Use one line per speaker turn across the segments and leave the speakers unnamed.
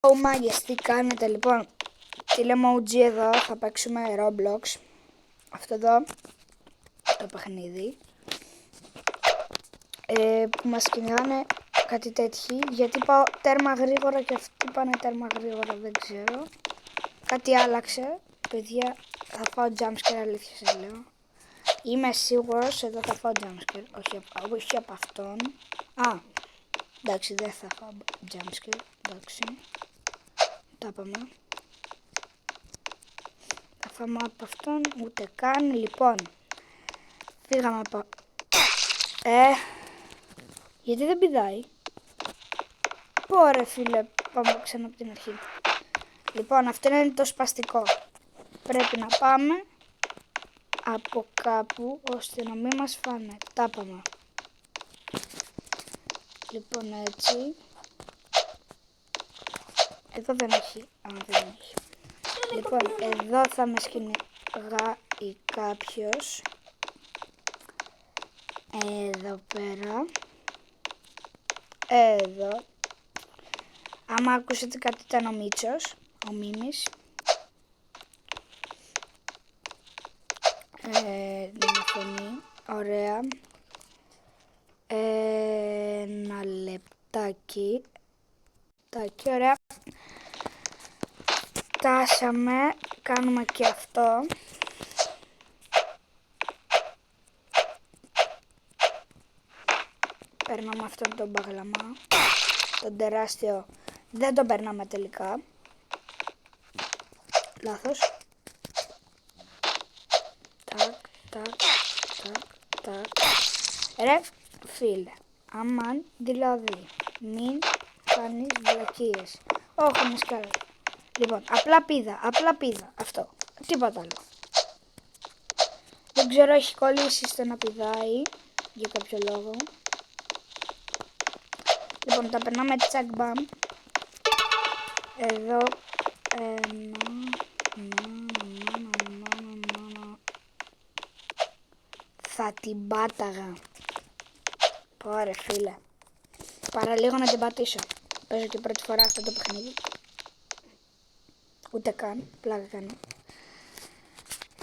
Μάγκες, τι κάνετε? Λοιπόν, τι λέμε OG εδώ, θα παίξουμε Roblox. Αυτό εδώ το παιχνίδι που μας κυνηγάνε κάτι τέτοιοι. Γιατί πάω τέρμα γρήγορα και αυτοί πάνε τέρμα γρήγορα, δεν ξέρω. Κάτι άλλαξε, παιδιά, θα φάω jumpscare, αλήθεια σας λέω. Είμαι σίγουρος εδώ θα φάω jumpscare, όχι από αυτόν. Εντάξει, δεν θα φάω jumpscare, εντάξει. Τα πάμε. Θα φάμε από αυτόν, ούτε καν. Λοιπόν, φύγαμε από... γιατί δεν πηδάει? Πω ρε φίλε, πάμε ξανά από την αρχή. Λοιπόν, αυτό είναι το σπαστικό. Πρέπει να πάμε από κάπου ώστε να μην μας φάνε. Τα πάμε. Λοιπόν, έτσι. Εδώ δεν έχει. Δεν έχει. Λοιπόν, εδώ θα με σκυνηγάει κάποιος. Εδώ πέρα. Εδώ. Άμα ακούσετε κάτι ήταν ο Μίτσος, ο Μίμης. Μια φωνή. Ωραία. Ένα λεπτάκι. Ωραία. Φτάσαμε. Κάνουμε και αυτό. Περνάμε αυτόν τον μπαγλαμά. Τον τεράστιο. Δεν τον περνάμε τελικά. Λάθος. Τάκ. Ρε φίλε. Αμάν δηλαδή. Μην κάνεις βλακίες. Όχι με σκάλα. Λοιπόν, απλά πήδα. Αυτό. Τίποτα άλλο. Δεν ξέρω, έχει κολλήσει στο να πηδάει. Για κάποιο λόγο. Λοιπόν, τα περνάμε τσακ μπαμ. Εδώ. Θα την πάταγα. Πω ρε φίλε. Παραλίγο να την πατήσω. Παίζω και πρώτη φορά αυτό το παιχνίδι. Ούτε καν. Πλάκα κάνω.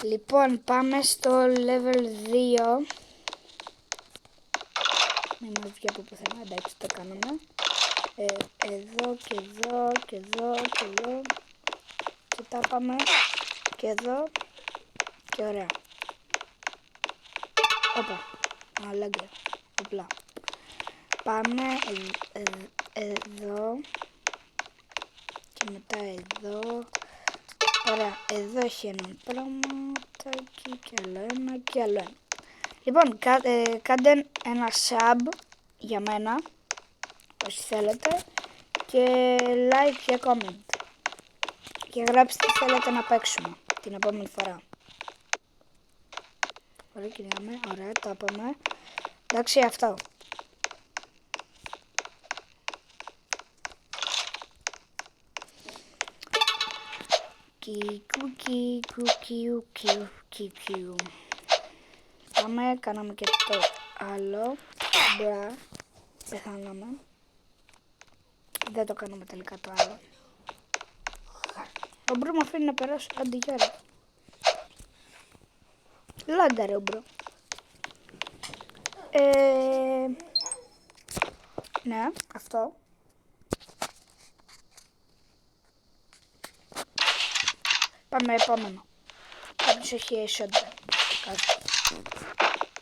Λοιπόν, πάμε στο level 2. Μην μας βγει από πουθενά. Εντάξει, το κάνουμε. Εδώ και εδώ και εδώ και εδώ. Και τα πάμε. Και εδώ. Και ωραία. Όπα. Αλάγκια. Απλά. Πάμε εδώ. Και μετά εδώ. Ωραία. Εδώ έχει έναν πράγματάκι. Και άλλο ένα. Και άλλο ένα. Λοιπόν, κάντε ένα sub για μένα. Όσοι θέλετε. Και like και comment. Και γράψτε τι θέλετε να παίξουμε την επόμενη φορά. Ωραία, κυρίαμε. Ωραία, τα πάμε. Εντάξει, αυτό. Κικου. Πάμε, κάναμε και το άλλο. Μπρα. Πεθάναμε. Δεν το κάνουμε τελικά το άλλο. Ο μπρο μου αφήνει να περάσω. Αντιγέρα. Λάντα ρε ο μπρο. Ναι, αυτό. Πάμε επόμενο. Κάποιος έχει shotgun.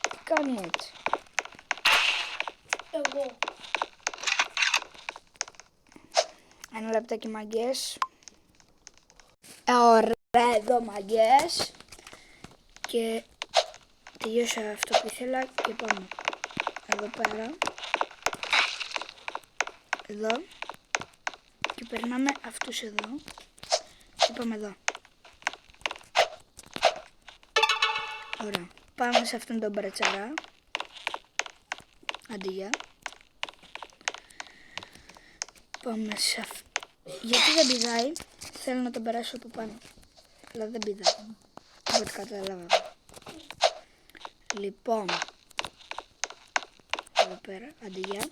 Τι κάνει έτσι?
Εγώ.
Ένα λεπτάκι μαγκές. Ωραία εδώ μαγκές. Και τελειώσα αυτό που ήθελα και πάμε. Εδώ πέρα. Εδώ. Και περνάμε αυτούς εδώ. Και πάμε εδώ. Ωραία. Πάμε σε αυτόν τον μπρατσαρά. Αντίγεια. Πάμε σε αυτό. Γιατί δεν πηδάει? Θέλω να τον περάσω από πάνω. Αλλά δεν πηδάει. Οπότε κατάλαβα. Λοιπόν. Εδώ πέρα. Αντίγεια.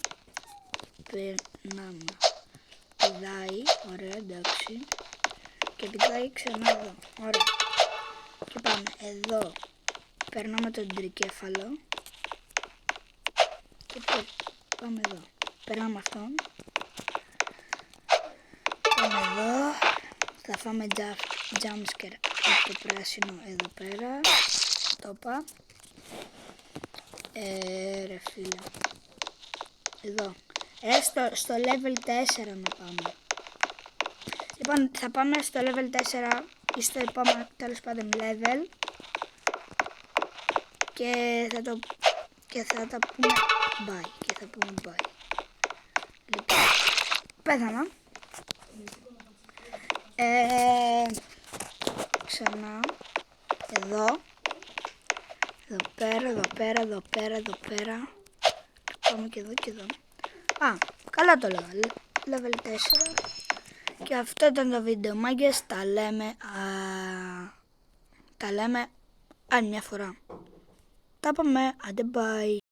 Περνάμε. Πηδάει. Ωραία. εντάξει. Και πηδάει ξανά εδώ. Ωραία. Και πάμε εδώ. Περνάμε τον τρικέφαλο. Και πάμε εδώ. Περνάμε αυτόν. Πάμε εδώ. Θα φάμε jumpscare από το πράσινο εδώ πέρα. Το είπα. Ρε φίλε. Εδώ. Στο level 4 να πάμε. Λοιπόν, θα πάμε στο level 4 ή στο επόμενο τέλος πάντων level. Και θα τα πούμε bye. Και θα πούμε bye. Λοιπόν, πέθανα. Ξανά. Εδώ. Εδώ πέρα, εδώ πέρα, εδώ πέρα, εδώ πέρα. Πάμε και εδώ και εδώ. Α, καλά το level. Level 4. Και αυτό ήταν το βίντεο, μάγκες. Τα λέμε άλλη μια φορά. Τα πάμε. Άντε bye.